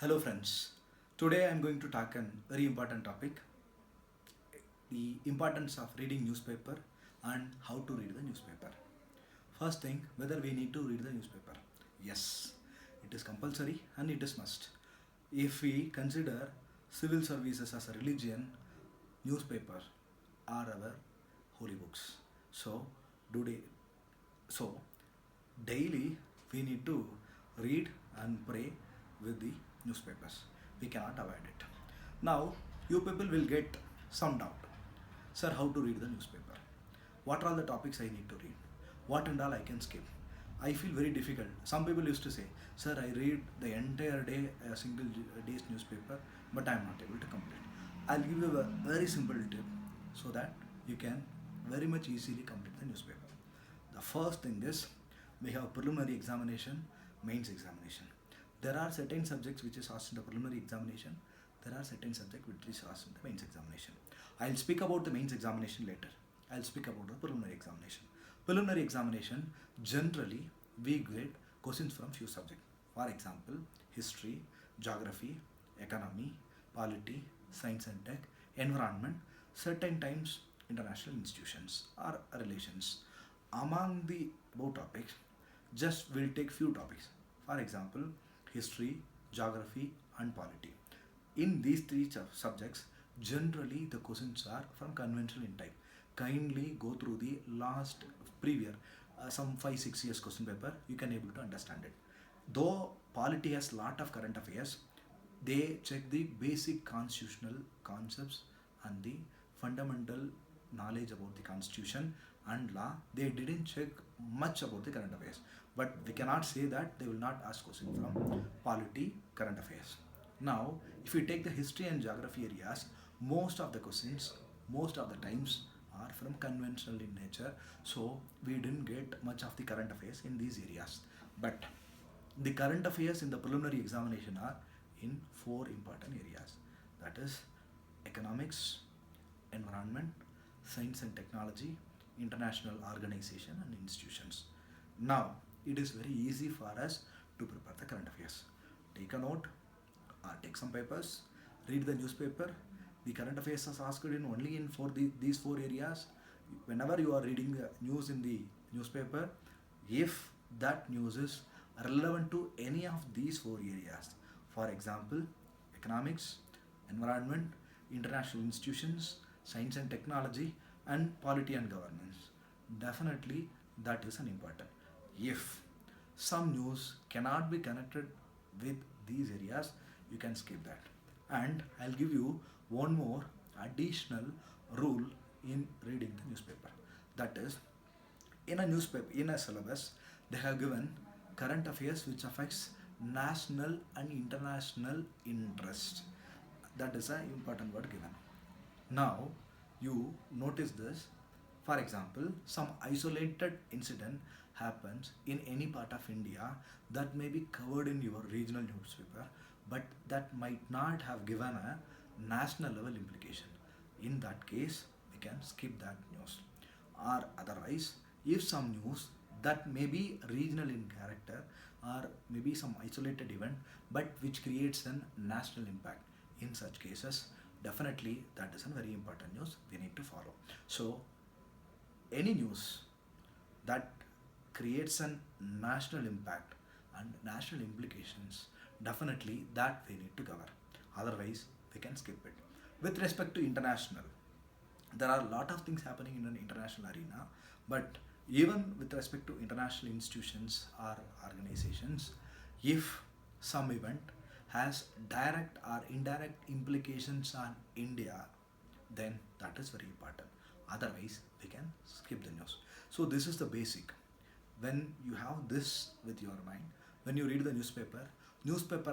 Hello friends. Today I am going to talk an very important topic, the importance of reading newspaper and how to read the newspaper. First thing, whether we need to read the newspaper. Yes, it is compulsory and it is must. If we consider civil services as a religion, newspaper are our holy books. So, today, so daily we need to read and pray with the newspapers. We cannot avoid it. Now, you people will get some doubt. Sir, how to read the newspaper? What are all the topics I need to read? What and all I can skip? I feel very difficult. Some people used to say, Sir, I read the entire day a single day's newspaper, but I am not able to complete. I'll give you a very simple tip so that you can very much easily complete the newspaper. The first thing is we have preliminary examination, mains examination. There are certain subjects which is asked in the preliminary examination. There are certain subjects which is asked in the mains examination. I'll speak about the mains examination later. I'll speak about the preliminary examination. Preliminary examination, generally we get questions from few subjects. For example, history, geography, economy, polity, science and tech, environment, certain times international institutions or relations. Among the above topics, just we'll take few topics. For example, history, geography and polity. In these three subjects, generally the questions are from conventional in type. Kindly go through the last previous some 5 6 years question paper. You can able to understand it. Though polity has lot of current affairs, they check the basic constitutional concepts and the fundamental knowledge about the constitution and law. They didn't check much about the current affairs, but we cannot say that they will not ask question from polity current affairs. Now if you take the history and geography areas, most of the questions most of the times are from conventional in nature, so we didn't get much of the current affairs in these areas. But the current affairs in the preliminary examination are in four important areas, that is economics, environment, science and technology, international organization and institutions. Now it is very easy for us to prepare the current affairs. Take a note or take some papers, read the newspaper. The current affairs is asked in only in these four areas. Whenever you are reading the news in the newspaper, if that news is relevant to any of these four areas, for example, economics, environment, international institutions, science and technology, and polity and governance, definitely that is an important. If some news cannot be connected with these areas, you can skip that. And I'll give you one more additional rule in reading the newspaper. That is, in a newspaper, in a syllabus, they have given current affairs which affects national and international interest. That is an important word given. Now you notice this. For example, some isolated incident happens in any part of India that may be covered in your regional newspaper, but that might not have given a national level implication. In that case, we can skip that news. Or otherwise, if some news that may be regional in character or maybe some isolated event but which creates a national impact, in such cases definitely that is a very important news we need to follow. So any news that creates a national impact and national implications, definitely that we need to cover. Otherwise we can skip it. With respect to international, there are a lot of things happening in an international arena, but even with respect to international institutions or organizations, if some event has direct or indirect implications on India, then that is very important. Otherwise we can skip the news. So this is the basic. When you have this with your mind, when you read the newspaper